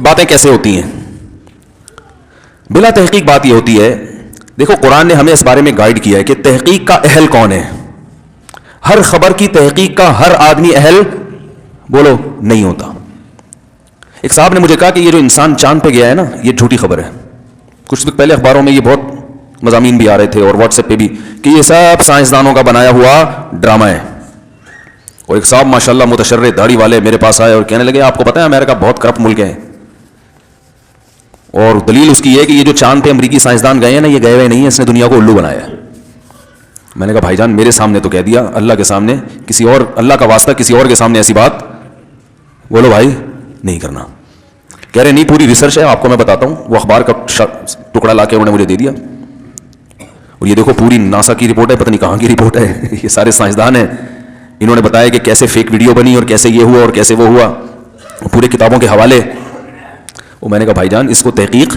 باتیں کیسے ہوتی ہیں؟ بلا تحقیق بات یہ ہوتی ہے، دیکھو قرآن نے ہمیں اس بارے میں گائیڈ کیا ہے کہ تحقیق کا اہل کون ہے. ہر خبر کی تحقیق کا ہر آدمی اہل بولو نہیں ہوتا. ایک صاحب نے مجھے کہا کہ یہ جو انسان چاند پہ گیا ہے نا، یہ جھوٹی خبر ہے. کچھ وقت پہلے اخباروں میں یہ بہت مضامین بھی آ رہے تھے اور واٹس ایپ پہ بھی کہ یہ سب سائنسدانوں کا بنایا ہوا ڈرامہ ہے. اور ایک صاحب ماشاءاللہ متشرع داڑھی والے میرے پاس آئے اور کہنے لگے آپ کو پتہ ہے امریکہ بہت کرپٹ ملک ہے، اور دلیل اس کی یہ کہ یہ جو چاند پہ امریکی سائنسدان گئے ہیں نا، یہ گئے ہوئے نہیں ہیں، اس نے دنیا کو الو بنایا ہے. میں نے کہا بھائی جان میرے سامنے تو کہہ دیا، اللہ کے سامنے کسی اور، اللہ کا واسطہ کسی اور کے سامنے ایسی بات بولو بھائی نہیں کرنا. کہہ رہے نہیں پوری ریسرچ ہے، آپ کو میں بتاتا ہوں. وہ اخبار کا ٹکڑا لا کے انہوں نے مجھے دے دیا، اور یہ دیکھو پوری ناسا کی رپورٹ ہے، پتہ نہیں کہاں کی رپورٹ ہے. یہ سارے سائنسدان ہیں، انہوں نے بتایا کہ کیسے فیک ویڈیو بنی اور کیسے یہ ہوا اور کیسے وہ ہوا، پورے کتابوں کے حوالے. وہ میں نے کہا بھائی جان اس کو تحقیق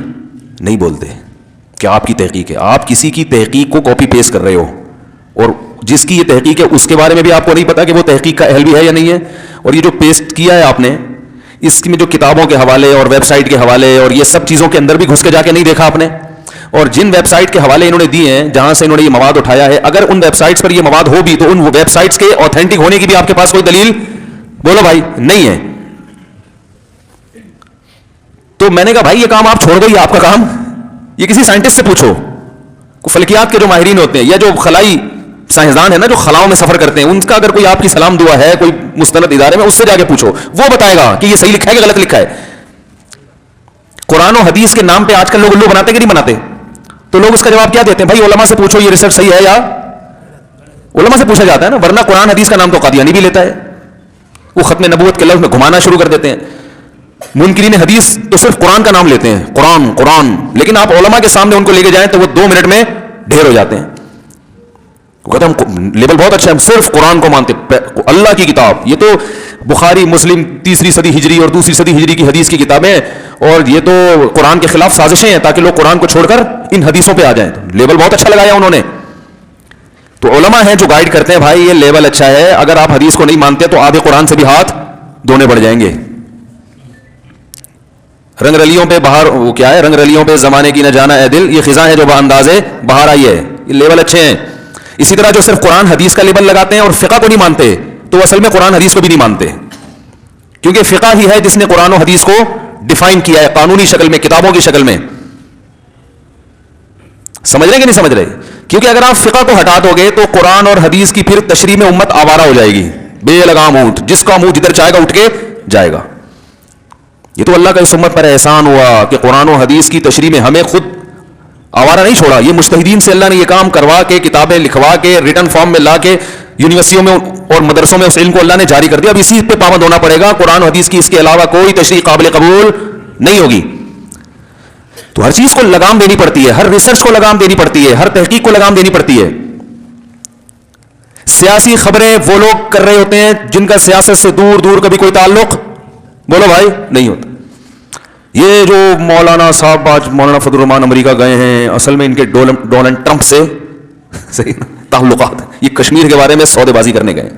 نہیں بولتے. کیا آپ کی تحقیق ہے؟ آپ کسی کی تحقیق کو کاپی پیسٹ کر رہے ہو، اور جس کی یہ تحقیق ہے اس کے بارے میں بھی آپ کو نہیں پتا کہ وہ تحقیق کا اہل بھی ہے یا نہیں ہے. اور یہ جو پیسٹ کیا ہے آپ نے، اس میں جو کتابوں کے حوالے اور ویب سائٹ کے حوالے اور یہ سب چیزوں کے اندر بھی گھس کے جا کے نہیں دیکھا آپ نے. اور جن ویب سائٹ کے حوالے انہوں نے دیے ہیں جہاں سے انہوں نے یہ مواد اٹھایا ہے، اگر ان ویب سائٹس پر یہ مواد ہو بھی تو ان ویب سائٹس کے اوتھینٹک ہونے کی بھی آپ کے پاس کوئی دلیل بولو بھائی نہیں ہے. تو میں نے کہا بھائی یہ کام آپ چھوڑ دو، یہ آپ کا کام، یہ کسی سائنٹسٹ سے پوچھو. فلکیات کے جو ماہرین ہوتے ہیں یا جو خلائی سائنسدان ہیں نا، جو خلاؤں میں سفر کرتے ہیں، ان کا اگر کوئی آپ کی سلام دعا ہے کوئی مستند ادارے میں، اس سے جا کے پوچھو، وہ بتائے گا کہ یہ صحیح لکھا ہے کہ غلط لکھا ہے. قرآن و حدیث کے نام پہ آج کل لوگ الو بناتے کہ نہیں بناتے؟ تو لوگ اس کا جواب کیا دیتے ہیں؟ بھائی علماء سے پوچھو یہ ریسرچ صحیح ہے یا؟ علماء سے پوچھا جاتا ہے نا، ورنہ قرآن حدیث کا نام تو قادیانی بھی لیتا ہے. وہ ختم نبوت کے لفظ میں گھمانا شروع کر دیتے ہیں. منکرین حدیث تو صرف قرآن کا نام لیتے ہیں، قرآن قرآن، لیکن آپ علماء کے سامنے ان کو لے کے جائیں تو وہ 2 منٹ میں ڈھیر ہو جاتے ہیں. وہ کہتے ہیں ہم لیبل بہت اچھا ہے، ہم صرف قرآن کو مانتے، اللہ کی کتاب. یہ تو بخاری مسلم 3 صدی ہجری اور 2 صدی ہجری کی حدیث کی کتابیں، اور یہ تو قرآن کے خلاف سازشیں ہیں تاکہ لوگ قرآن کو چھوڑ کر ان حدیثوں پہ آ جائیں. لیبل بہت اچھا لگایا انہوں نے. تو علماء ہیں جو گائیڈ کرتے ہیں بھائی یہ لیبل اچھا ہے، اگر آپ حدیث کو نہیں مانتے تو آدھے قرآن سے بھی ہاتھ دھونے پڑ جائیں گے. رنگ رلیوں پہ بہار، وہ کیا ہے، رنگ رلیوں پہ زمانے کی نہ جانا اے دل، یہ خزاں ہے جو باندازے بہار آئی ہے. یہ لیبل اچھے ہیں. اسی طرح جو صرف قرآن حدیث کا لیبل لگاتے ہیں اور فقہ کو نہیں مانتے، تو اصل میں قرآن حدیث کو بھی نہیں مانتے، کیونکہ فقہ ہی ہے جس نے قرآن و حدیث کو ڈیفائن کیا ہے قانونی شکل میں، کتابوں کی شکل میں. سمجھ رہے ہیں کہ نہیں سمجھ رہے؟ کیونکہ اگر آپ فقہ کو ہٹا دو گے تو قرآن اور حدیث کی پھر تشریح میں امت آوارہ ہو جائے گی، بے لگام اونٹ، جس کا منہ جدھر چاہے گا اٹھ کے جائے گا. یہ تو اللہ کا اس امت پر احسان ہوا کہ قرآن و حدیث کی تشریح میں ہمیں خود آوارہ نہیں چھوڑا. یہ مجتہدین سے اللہ نے یہ کام کروا کے، کتابیں لکھوا کے، ریٹن فارم میں لا کے یونیورسٹیوں میں اور مدرسوں میں اس علم کو اللہ نے جاری کر دیا. اب اسی پہ پابند ہونا پڑے گا. قرآن و حدیث کی اس کے علاوہ کوئی تشریح قابل قبول نہیں ہوگی. تو ہر چیز کو لگام دینی پڑتی ہے، ہر ریسرچ کو لگام دینی پڑتی ہے، ہر تحقیق کو لگام دینی پڑتی ہے. سیاسی خبریں وہ لوگ کر رہے ہوتے ہیں جن کا سیاست سے دور دور کبھی کوئی تعلق بولو بھائی نہیں ہوتا. یہ جو مولانا صاحب آج مولانا فضل الرحمان امریکہ گئے ہیں، اصل میں ان کے ڈونلڈ ٹرمپ سے صحیح تعلقات ہیں. یہ کشمیر کے بارے میں سودے بازی کرنے گئے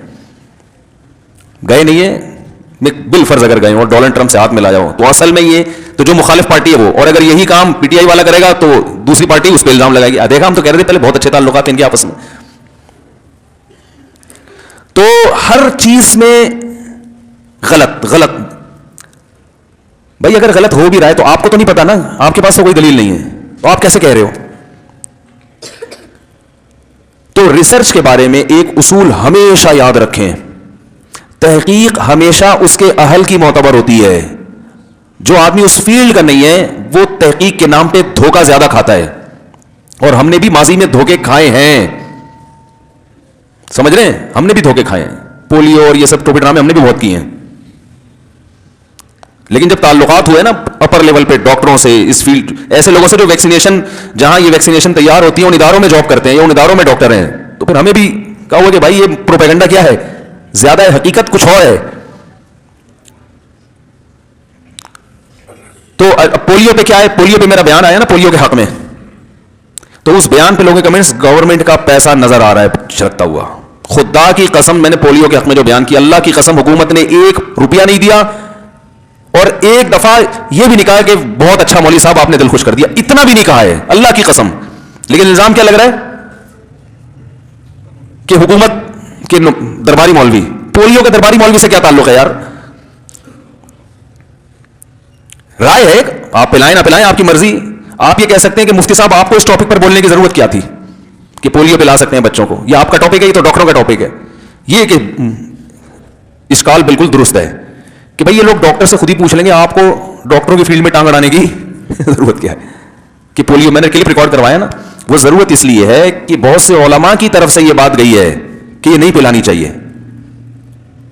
نہیں ہیں، بالفرض اگر گئے اور ڈونلڈ ٹرمپ سے ہاتھ ملایا ہو تو اصل میں یہ تو جو مخالف پارٹی ہے وہ، اور اگر یہی کام پی ٹی آئی والا کرے گا تو دوسری پارٹی اس پہ الزام لگائے گی. دیکھا ہم تو کہہ رہے تھے پہلے بہت اچھے تعلقات ہیں ان کے آپس میں. تو ہر چیز میں غلط بھائی اگر غلط ہو بھی رہا ہے تو آپ کو تو نہیں پتا نا، آپ کے پاس تو کوئی دلیل نہیں ہے، تو آپ کیسے کہہ رہے ہو؟ تو ریسرچ کے بارے میں ایک اصول ہمیشہ یاد رکھیں، تحقیق ہمیشہ اس کے اہل کی معتبر ہوتی ہے. جو آدمی اس فیلڈ کا نہیں ہے وہ تحقیق کے نام پہ دھوکہ زیادہ کھاتا ہے، اور ہم نے بھی ماضی میں دھوکے کھائے ہیں. سمجھ رہے ہیں؟ ہم نے بھی دھوکے کھائے ہیں، پولیو اور یہ سب ٹوپی ڈرامے ہم نے بھی بہت کیے ہیں. لیکن جب تعلقات ہوئے نا اپر لیول پہ ڈاکٹروں سے، اس فیلڈ ایسے لوگوں سے جو ویکسینیشن، جہاں یہ ویکسینیشن تیار ہوتی ہے ان اداروں میں جاب کرتے ہیں یا ان اداروں میں ڈاکٹر ہیں، تو پھر ہمیں بھی کہا ہوا کہ بھائی یہ پروپیگنڈا کیا ہے، زیادہ ہے، حقیقت کچھ اور ہے. تو پولیو پہ کیا ہے، پولیو پہ میرا بیان آیا نا پولیو کے حق میں، تو اس بیان پہ لوگوں کے کمنٹس، گورنمنٹ کا پیسہ نظر آ رہا ہے چھڑکتا ہوا. خدا کی قسم میں نے پولیو کے حق میں جو بیان کیا، اللہ کی قسم حکومت نے 1 روپیہ نہیں دیا، اور ایک دفعہ یہ بھی نہیں کہا کہ بہت اچھا مولوی صاحب آپ نے دل خوش کر دیا, اتنا بھی نہیں کہا ہے اللہ کی قسم. لیکن الزام کیا لگ رہا ہے کہ حکومت کے درباری مولوی, پولیو کے درباری مولوی سے کیا تعلق ہے یار؟ رائے ہے, آپ پلائیں نہ پلائیں آپ کی مرضی. آپ یہ کہہ سکتے ہیں کہ مفتی صاحب آپ کو اس ٹاپک پر بولنے کی ضرورت کیا تھی کہ پولیو پلا سکتے ہیں بچوں کو, یہ آپ کا ٹاپک ہے, یہ تو ڈاکٹروں کا ٹاپک ہے. یہ کہ اسکال بالکل درست ہے کہ بھئی یہ لوگ ڈاکٹر سے خود ہی پوچھ لیں گے آپ کو ڈاکٹروں کی فیلڈ میں ٹانگ اڑانے کی ضرورت کیا ہے کہ پولیو, میں نے کلپ ریکارڈ کروایا نا, وہ ضرورت اس لیے ہے کہ بہت سے علماء کی طرف سے یہ بات گئی ہے کہ یہ نہیں پلانی چاہیے.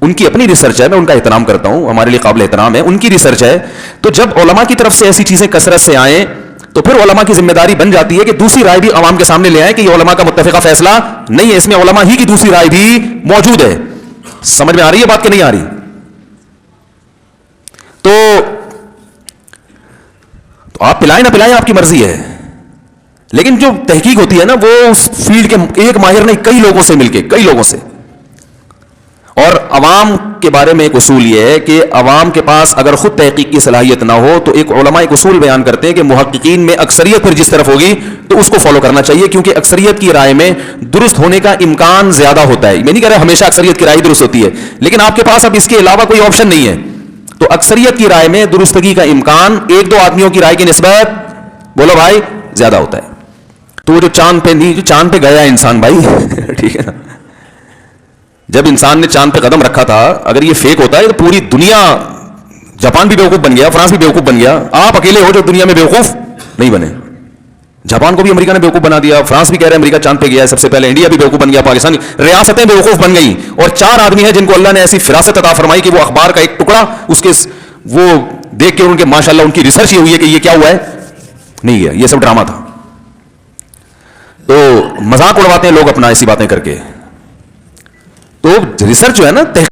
ان کی اپنی ریسرچ ہے, میں ان کا احترام کرتا ہوں, ہمارے لیے قابل احترام ہے, ان کی ریسرچ ہے. تو جب علماء کی طرف سے ایسی چیزیں کثرت سے آئیں تو پھر علماء کی ذمہ داری بن جاتی ہے کہ دوسری رائے بھی عوام کے سامنے لے آئیں کہ یہ علماء کا متفقہ فیصلہ نہیں ہے, اس میں علماء ہی کی دوسری رائے بھی موجود ہے. سمجھ میں آ رہی ہے بات کہ نہیں آ رہی؟ تو آپ پلائیں نہ پلائیں آپ کی مرضی ہے, لیکن جو تحقیق ہوتی ہے نا وہ اس فیلڈ کے ایک ماہر نہیں, کئی لوگوں سے مل کے, کئی لوگوں سے. اور عوام کے بارے میں ایک اصول یہ ہے کہ عوام کے پاس اگر خود تحقیق کی صلاحیت نہ ہو تو ایک علماء ایک اصول بیان کرتے ہیں کہ محققین میں اکثریت پھر جس طرف ہوگی تو اس کو فالو کرنا چاہیے, کیونکہ اکثریت کی رائے میں درست ہونے کا امکان زیادہ ہوتا ہے. میں نہیں کہہ رہا ہمیشہ اکثریت کی رائے درست ہوتی ہے, لیکن آپ کے پاس اب اس کے علاوہ کوئی آپشن نہیں ہے, تو اکثریت کی رائے میں درستگی کا امکان ایک دو آدمیوں کی رائے کی نسبت بولو بھائی زیادہ ہوتا ہے. تو وہ جو چاند پہ نہیں, جو چاند پہ گیا انسان بھائی ٹھیک ہے نا, جب انسان نے چاند پہ قدم رکھا تھا, اگر یہ فیک ہوتا ہے تو پوری دنیا, جاپان بھی بیوقوف بن گیا, فرانس بھی بیوقوف بن گیا, آپ اکیلے ہو جو دنیا میں بیوقوف نہیں بنے. جاپان کو بھی امریکہ نے بیوقوف بنا دیا, فرانس بھی کہہ رہے ہیں امریکہ چاند پہ گیا ہے سب سے پہلے, انڈیا بھی بیوقوف بن گیا, پاکستان, ریاستیں بیوقوف بن گئی, اور 4 آدمی ہیں جن کو اللہ نے ایسی فراست عطا فرمائی کہ وہ اخبار کا ایک ٹکڑا اس کے وہ دیکھ کے ان کے ماشاءاللہ ان کی ریسرچ یہ ہوئی ہے کہ یہ کیا ہوا ہے, نہیں گیا, یہ سب ڈرامہ تھا. تو مذاق اڑواتے ہیں لوگ اپنا ایسی باتیں کر کے. تو ریسرچ جو ہے نا